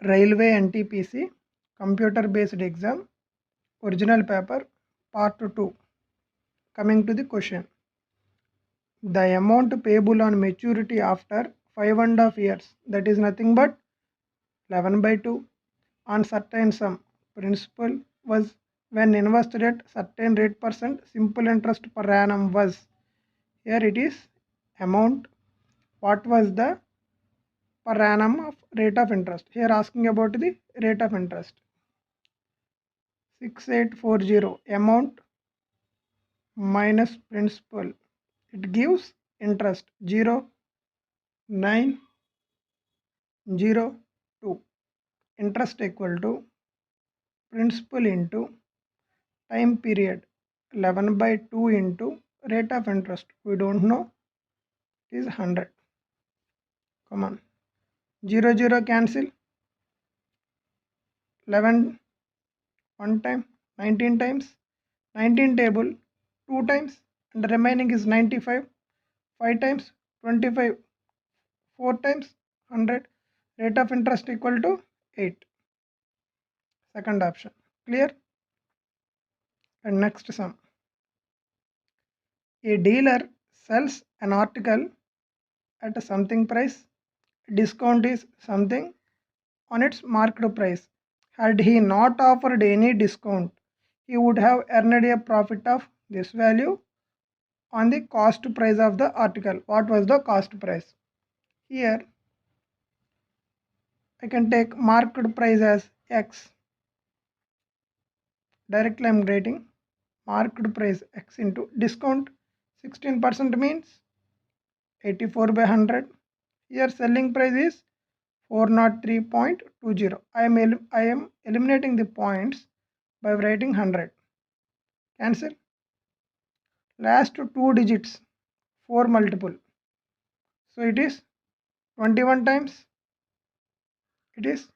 Railway ntpc computer based exam original paper part 2. Coming to the question, the amount payable on maturity after 5.5 years, that is nothing but 11/2 on certain sum principal was when invested at certain rate percent simple interest per annum was, here it is amount, what was the per annum of rate of interest, here asking about the rate of interest. 6840 amount minus principal, it gives interest 0.902, interest equal to principal into time period 11/2 into rate of interest, we don't know, it is 100. Come on, 0 cancel, 11 one time, 19 times, 19 table 2 times, and the remaining is 95, 5 times 25, 4 times 100, rate of interest equal to 8. Second option clear. And next sum, a dealer sells an article at a something price, discount is something on its marked price. Had he not offered any discount, he would have earned a profit of this value on the cost price of the article. What was the cost price? Here I can take marked price as X. Directly I am writing marked price X into discount 16% means 84/100. Here selling price is 403.20. I am eliminating the points by writing 100. Cancel. Last 2 digits 4 multiple. So it is 21 times. It is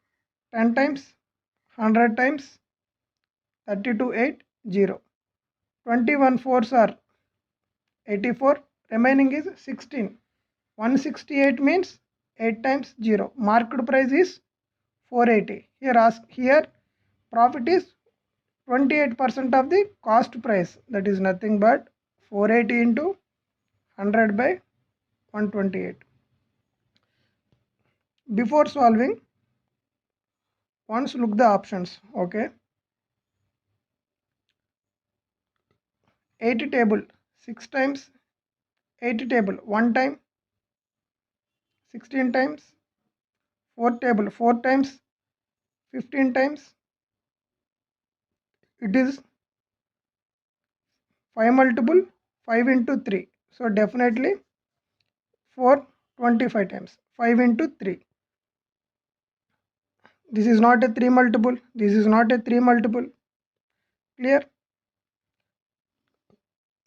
10 times, 100 times, 3280. 21 fours are 84. Remaining is 16. 168 means 8 times 0. Marked price is 480. Here profit is 28% of the cost price, that is nothing but 480 into 100 by 128. Before solving, once look the options. Okay, 80 table 6 times, 80 table 1 time, 16 times, 4 table 4 times, 15 times, it is 5 multiple 5 into 3, so definitely 425 times 5 into 3. This is not a 3 multiple, this is not a 3 multiple. Clear?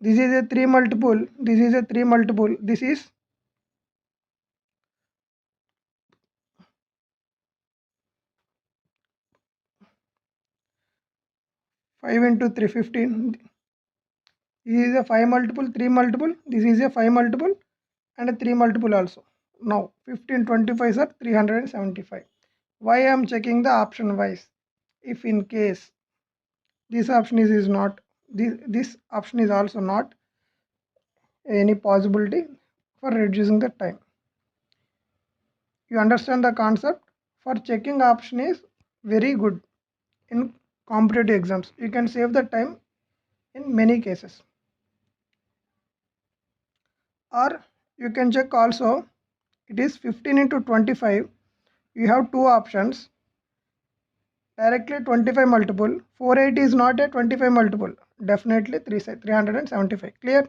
This is a 3 multiple, this is a 3 multiple, this is 5 into 3 15. This is a 5 multiple, 3 multiple, this is a 5 multiple and a 3 multiple also. Now 15 25 are 375. Why I am checking the option wise? If in case this option is not, this option is also not any possibility for reducing the time. You understand the concept? For checking option is very good in competitive exams. You can save the time in many cases. Or you can check also, it is 15 into 25. You have two options. Directly 25 multiple, 480 is not a 25 multiple, definitely 375. Clear?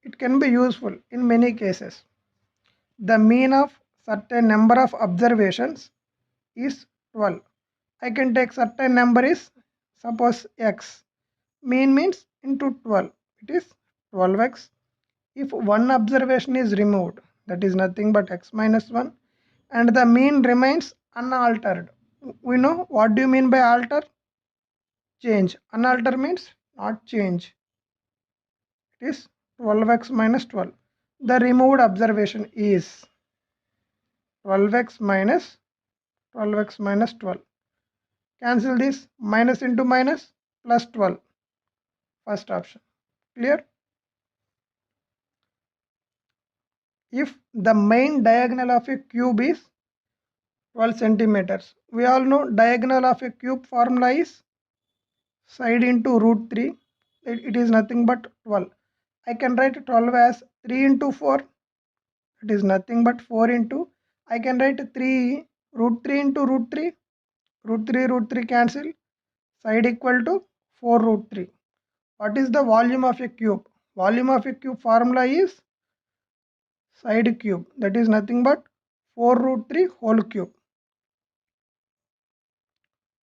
It can be useful in many cases. The mean of certain number of observations is 12. I can take certain number is suppose x. Mean means into 12, it is 12x. If one observation is removed, that is nothing but x minus 1, and the mean remains unaltered. We know what do you mean by alter? Change. Unaltered means not change. It is 12x minus 12. The removed observation is 12x minus 12x minus 12. Cancel this, minus into minus, plus 12. First option. Clear? If the main diagonal of a cube is 12 centimeters, we all know diagonal of a cube formula is side into root 3. It is nothing but 12. I can write 12 as 3 into 4. It is nothing but 4 into. I can write 3 root 3 into root 3. Root 3 cancel. Side equal to 4 root 3. What is the volume of a cube? Volume of a cube formula is side cube. That is nothing but 4 root 3 whole cube.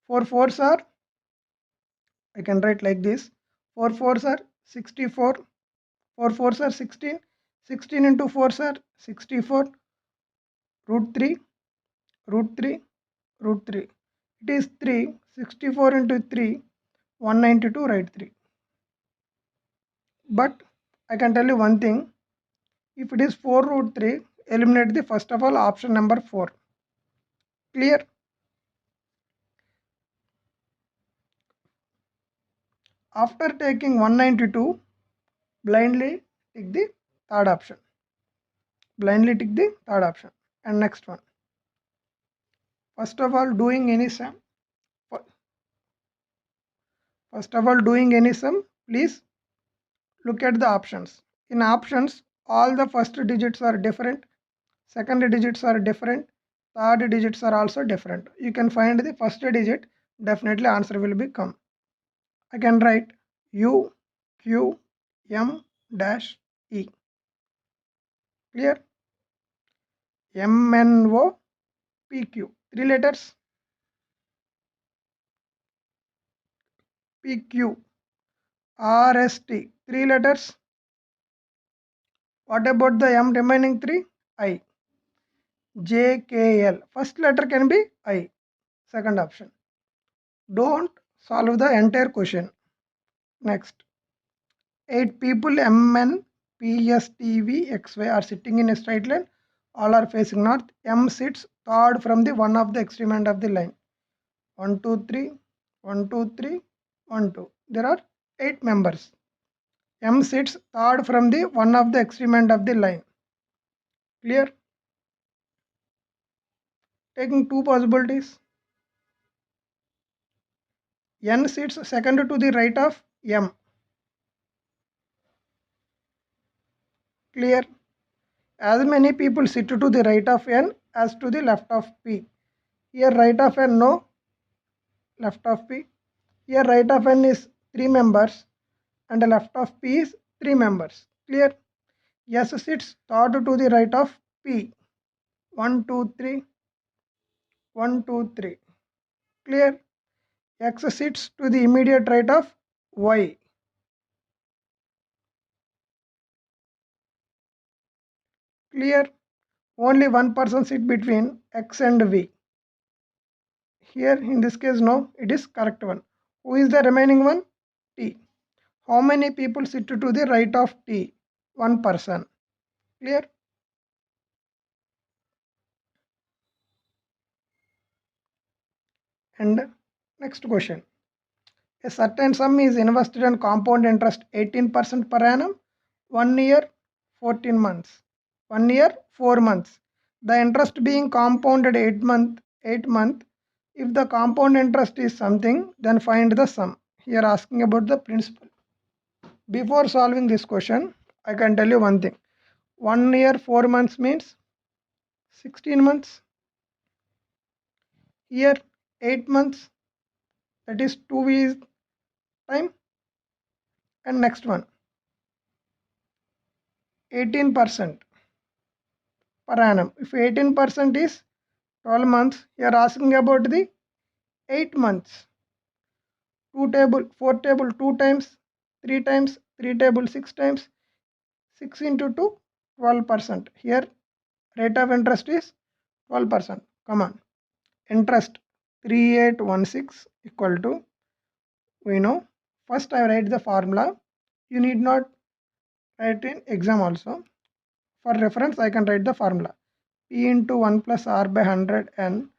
4 fours are, I can write like this. 4 fours are 64. 4 fours are 16. 16 into 4s are 64. Root 3. Root 3. Root 3. It is 3. 64 into 3. 192, write 3. But I can tell you one thing. If it is 4 root 3, eliminate the first of all option number 4. Clear? After taking 192, blindly tick the third option. Blindly tick the third option. And next one. First of all, doing any sum. First of all, doing any sum, please look at the options. In options, all the first digits are different, second digits are different, third digits are also different. You can find the first digit, definitely answer will be come. I can write U, Q, M dash E. Clear? M, N, O, P, Q. 3 letters. P, Q. R, S, T. 3 letters. What about the M remaining 3? I. J, K, L. First letter can be I. Second option. Don't solve the entire question. Next. 8 people M, N, P, S, T, V, X, Y are sitting in a straight line. All are facing north. M sits third from the one of the extreme end of the line. 1, 2, 3. 1, 2, 3. 1, 2. There are 8 members. M sits third from the one of the extreme end of the line. Clear? Taking 2 possibilities. N sits second to the right of M. Clear? As many people sit to the right of N as to the left of P. Here right of N no, left of P. Here right of N is 3 members and left of P is 3 members. Clear? S sits third to the right of P. 1, 2, 3. 1, 2, 3. Clear? X sits to the immediate right of Y. Clear? Only one person sit between X and V. Here in this case no, it is correct one. Who is the remaining one? T. How many people sit to the right of T? One person. Clear? And next question. A certain sum is invested in compound interest 18% per annum, 1 year, 14 months. 1 year, 4 months. The interest being compounded 8 month. If the compound interest is something, then find the sum. Here asking about the principal. Before solving this question, I can tell you one thing. 1 year, 4 months means 16 months. Here, 8 months. That is 2 weeks time. And next one. 18% per annum. If 18% is 12 months, you are asking about the 8 months. 2 table, 4 table 2 times, 3 times, 3 table 6 times, 6 into 2, 12%. Here rate of interest is 12%. Come on. Interest 3816 equal to, we know, first I write the formula. You need not write in exam also. For reference, I can write the formula. P into 1 plus R by 100 N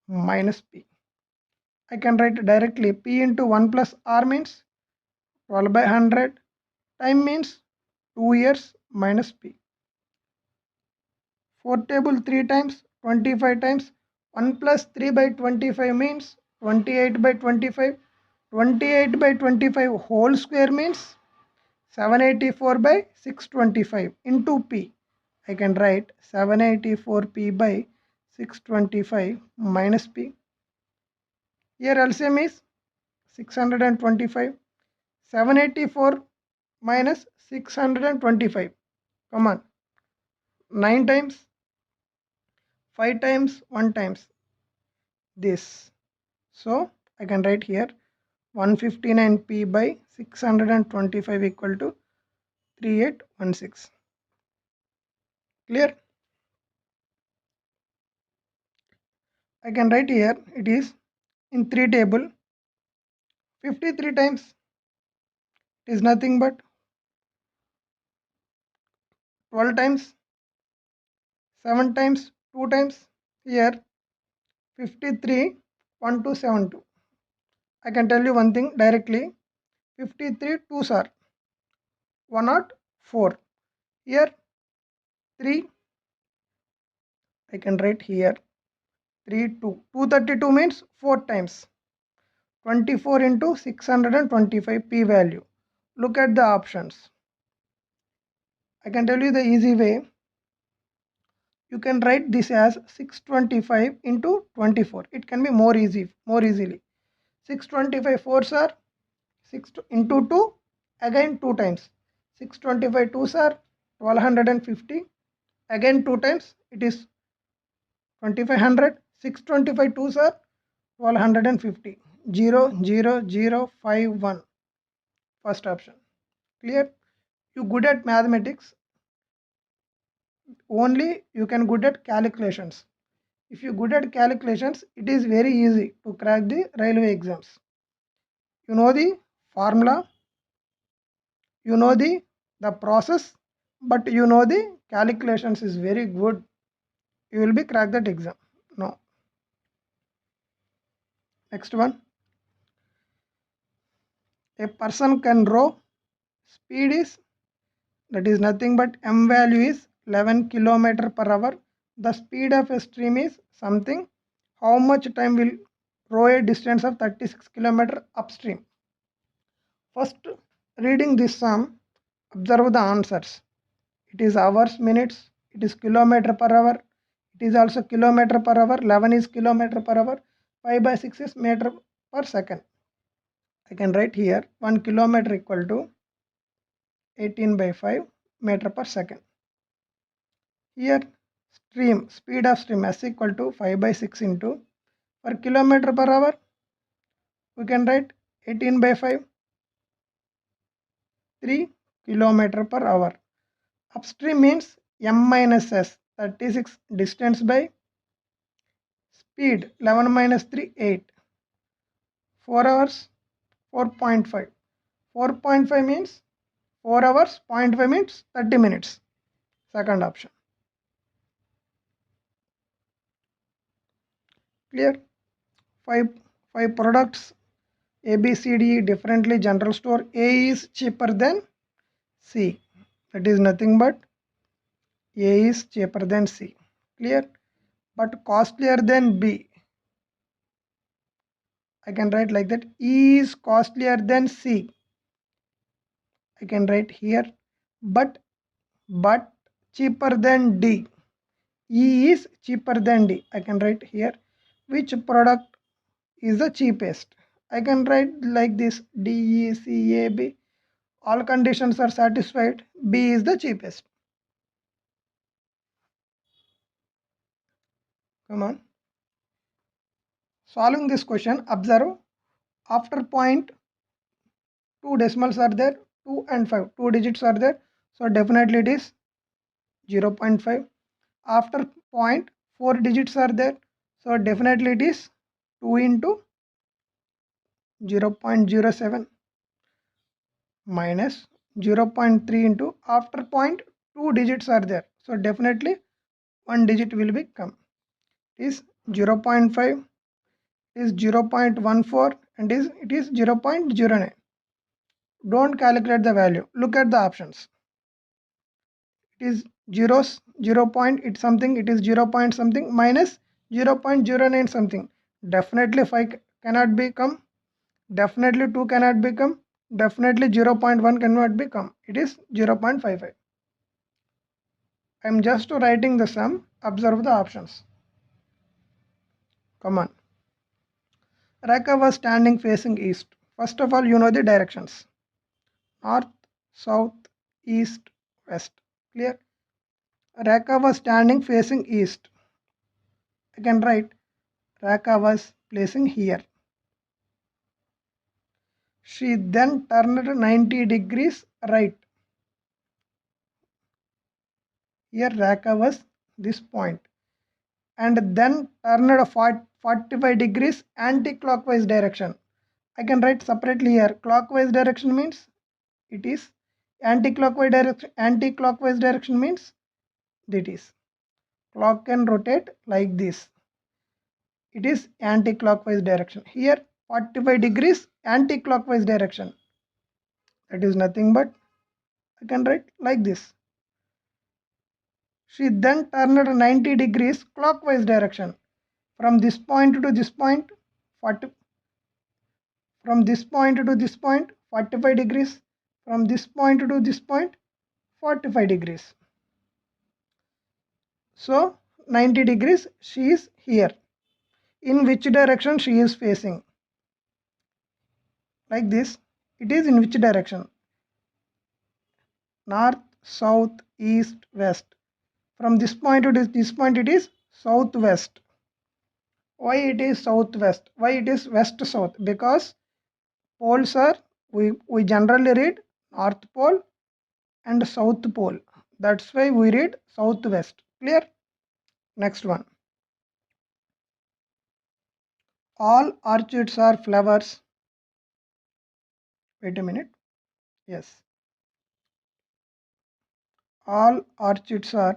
minus P. I can write directly P into 1 plus R means 12 by 100. Time means 2 years minus P. 4 table 3 times, 25 times. 1 plus 3 by 25 means 28 by 25. 28 by 25 whole square means 784 by 625 into P. I can write 784P by 625 minus P. Here LCM is 625. 784 minus 625. Come on. 9 times, 5 times, 1 times this. So I can write here 159P by 625 equal to 3816. Clear? I can write here it is in 3 table 53 times. It is nothing but 12 times, 7 times, 2 times. Here 53 1272. I can tell you one thing directly. 53 2s are 104. Here 3. I can write here 3 2. 232 means 4 times. 24 into 625 P value. Look at the options. I can tell you the easy way. You can write this as 625 into 24. It can be more easily. 625 4s are 6 into 2, again 2 times. 625 2s are 1250, again 2 times, it is 2500. 625 2s are 1250. 0 0 0 5 1. First option. Clear? You good at mathematics, only you can good at calculations. If you good at calculations, it is very easy to crack the railway exams. You know the formula, you know the process, but you know the calculations is very good. You will be crack that exam. No. Next one. A person can row. Speed is, that is nothing but m value is 11 kilometer per hour. The speed of a stream is something. How much time will row a distance of 36 kilometer upstream? First, reading this sum, observe the answers. It is hours, minutes, it is kilometer per hour, it is also kilometer per hour, 11 is kilometer per hour, 5 by 6 is meter per second. I can write here 1 kilometer equal to 18 by 5 meter per second. Here stream, speed of stream s equal to 5 by 6 into per kilometer per hour, we can write 18 by 5, 3 kilometer per hour. Upstream means m minus s, 36 distance by speed 11 minus 3 8. 4 hours 4.5. 4.5 means 4 hours, 0.5 means 30 minutes. Second option. Clear? 5 products A, B, C, D differently general store. A is cheaper than C. That is nothing but A is cheaper than C. Clear? But costlier than B. I can write like that. E is costlier than C. I can write here. But cheaper than D. E is cheaper than D. I can write here. Which product is the cheapest? I can write like this. D, E, C, A, B. All conditions are satisfied. B is the cheapest. Come on. Solving this question, observe. After point, 2 decimals are there. 2 and 5. 2 digits are there. So definitely it is 0.5. After point, 4 digits are there. So definitely it is 2 into 0.07 minus 0.3 into after point 2 digits are there. So definitely one digit will be come. It is 0.5, it is 0.14 and it is 0.09. Don't calculate the value. Look at the options. It is zeros, 0 point it something, it is 0 point something minus 0.09 something. Definitely 5 cannot become, definitely 2 cannot become, definitely 0.1 cannot become. It is 0.55. I am just writing the sum. Observe the options. Come on. Rekha was standing facing east. First of all, you know the directions. North, south, east, west. Clear? Rekha was standing facing east. I can write Rekha was placing here. She then turned 90 degrees right. Here Rekha was this point. And then turned 45 degrees anti-clockwise direction. I can write separately here. Clockwise direction means it is anti-clockwise direction. Anti-clockwise direction means that is clock can rotate like this. It is anti-clockwise direction. Here 45 degrees anti-clockwise direction. That is nothing but I can write like this. She then turned 90 degrees clockwise direction. From this point to this point, 40, from this point to this point, 45 degrees. From this point to this point, 45 degrees. So 90 degrees she is here. In which direction she is facing? Like this. It is in which direction? North, south, east, west. From this point to this point it is southwest. Why it is southwest? Why it is west south? Because poles are we generally read north pole and south pole. That's why we read southwest. Clear? Next one. All orchids are flowers. Wait a minute. Yes. All orchids are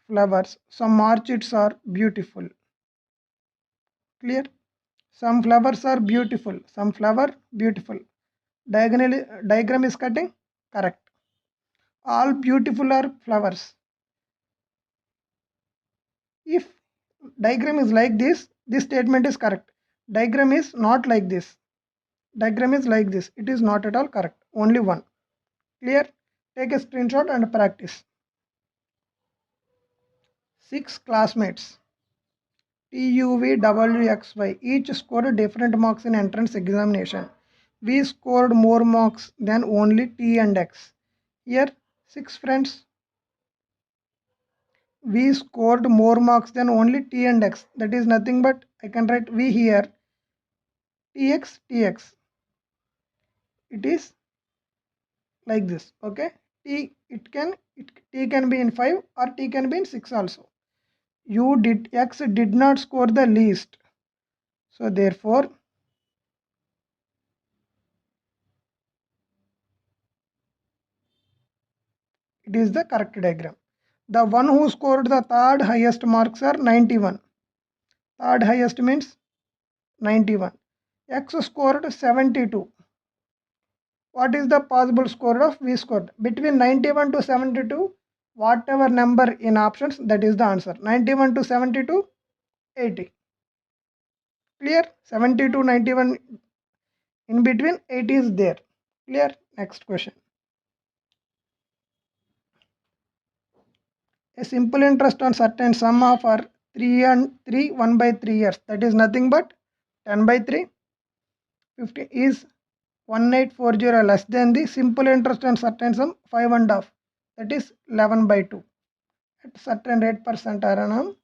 flowers. Some orchids are beautiful. Clear? Some flowers are beautiful. Some flower beautiful. Diagram is cutting? Correct. All beautiful are flowers. If diagram is like this statement is correct. Diagram is not like this. Diagram is like this. It is not at all correct. Only one. Clear? Take a screenshot and practice. 6 classmates TUVWXY each scored different marks in entrance examination. We scored more marks than only T and X. Here 6 friends. We scored more marks than only T and X. That is nothing but I can write V here. TX, TX. It is like this. Okay. T can be in 5 or T can be in 6 also. X did not score the least. So therefore it is the correct diagram. The one who scored the third highest marks are 91. Third highest means 91. X scored 72. What is the possible score of V scored? Between 91 to 72, whatever number in options, that is the answer. 91 to 72, 80. Clear? 70 to 91 in between, 80 is there. Clear? Next question. A simple interest on certain sum of 3 and 3 1 by 3 years, that is nothing but 10 by 3. 50 is 1840 less than the simple interest on certain sum 5.5, that is 11 by 2. At certain rate percent per annum,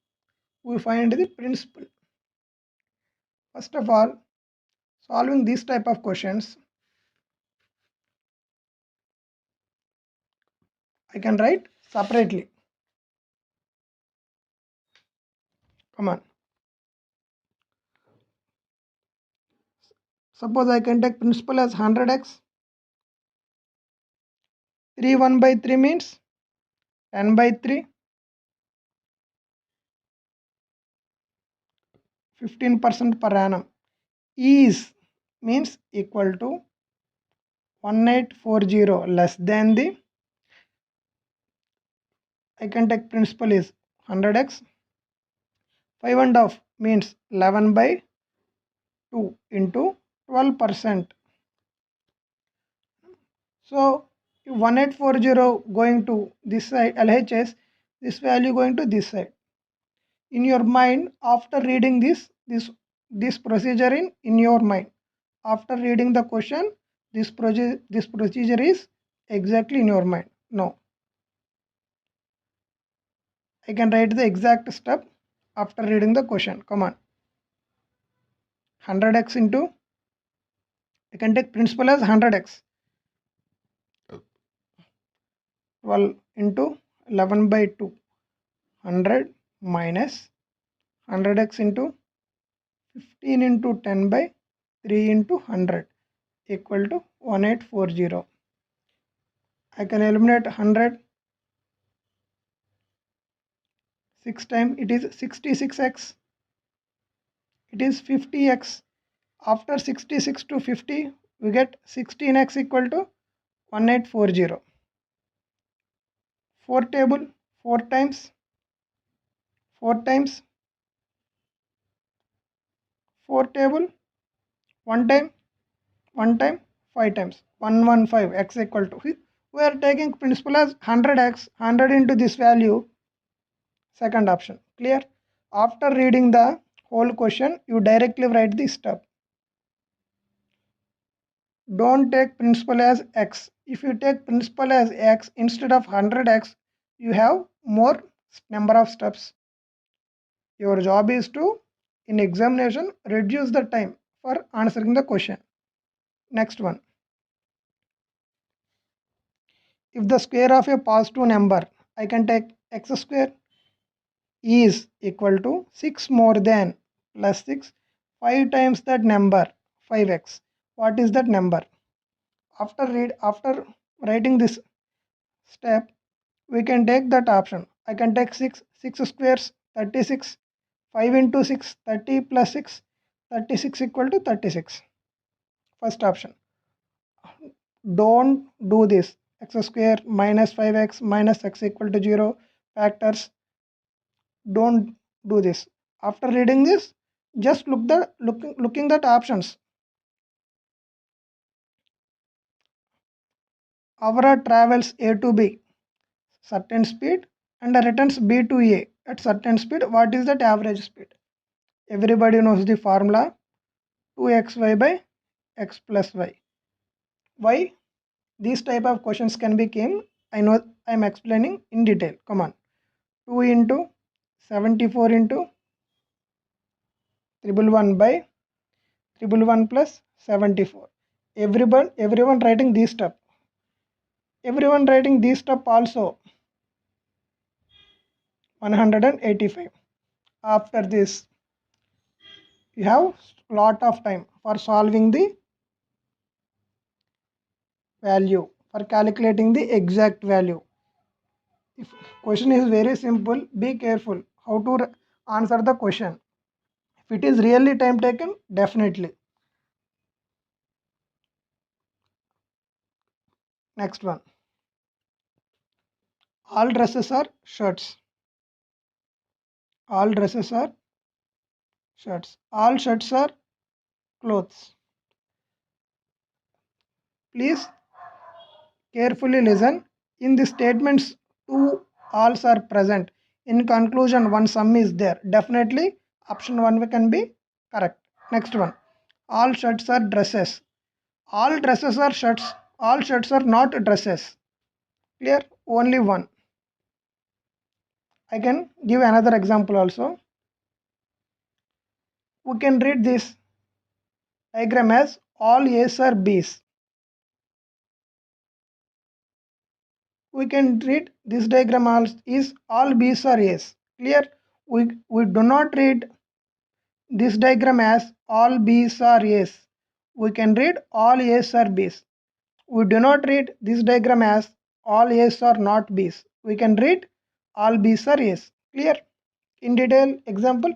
we find the principal. First of all, solving this type of questions, I can write separately. Come on. Suppose I can take principal as 100x. 3 1 by 3 means 10 by 3. 15% per annum is means equal to 1840 less than the, I can take principal is 100x, 5.5 means 11 by 2 into 12%. So 1840 going to this side, LHS, this value going to this side. In your mind, after reading this procedure in your mind, after reading the question, this procedure is exactly in your mind. No, I can write the exact step after reading the question. Come on, 100x into, I can take principal as 100x, 12 into 11 by 2, 100 minus 100x into 15 into 10 by 3 into 100 equal to 1840. I can eliminate 100 6 times, it is 66x, it is 50x. After 66 to 50 we get 16x equal to 1840. 4 table, 4 times, 4 times, 4 table, 1 time, 1 time, 5 times, 115 x equal to, we are taking principal as 100x, 100 into this value, second option. Clear? After reading the whole question, you directly write this step. Don't take principal as x. If you take principal as x, instead of 100x, you have more number of steps. Your job is to, in examination, reduce the time for answering the question. Next one. If the square of a positive number, I can take x square, is equal to 6 more than plus 6, 5 times that number, 5x. What is that number? After writing this step, we can take that option. I can take 6 squares, 36, 5 into 6, 30 plus 6, 36 equal to 36. First option. Don't do this. X square minus 5x minus x equal to 0 factors. Don't do this. After reading this, just looking at options. Avra travels A to B certain speed and returns B to A at certain speed. What is that average speed? Everybody knows the formula, 2xy by x plus y. Why these type of questions can be came? I know I am explaining in detail. Come on. 2 into 74 into 111 by 111 plus 74. Everyone writing this step. Everyone writing this step also. 185. After this, you have lot of time for solving the value, for calculating the exact value. If question is very simple, be careful how to answer the question. If it is really time taken, definitely. Next one. All dresses are shirts. All dresses are shirts. All shirts are clothes. Please carefully listen. In the statements, two alls are present. In conclusion, one sum is there. Definitely, option 1 can be correct. Next one. All shirts are dresses. All dresses are shirts. All shirts are not dresses. Clear? Only one. I can give another example also. We can read this diagram as all A's are B's. We can read this diagram is all B's are A's. Clear? We do not read this diagram as all B's are A's. We can read all A's are B's. We do not read this diagram as all A's are not B's. We can read all B's are A's. Clear? In detail example.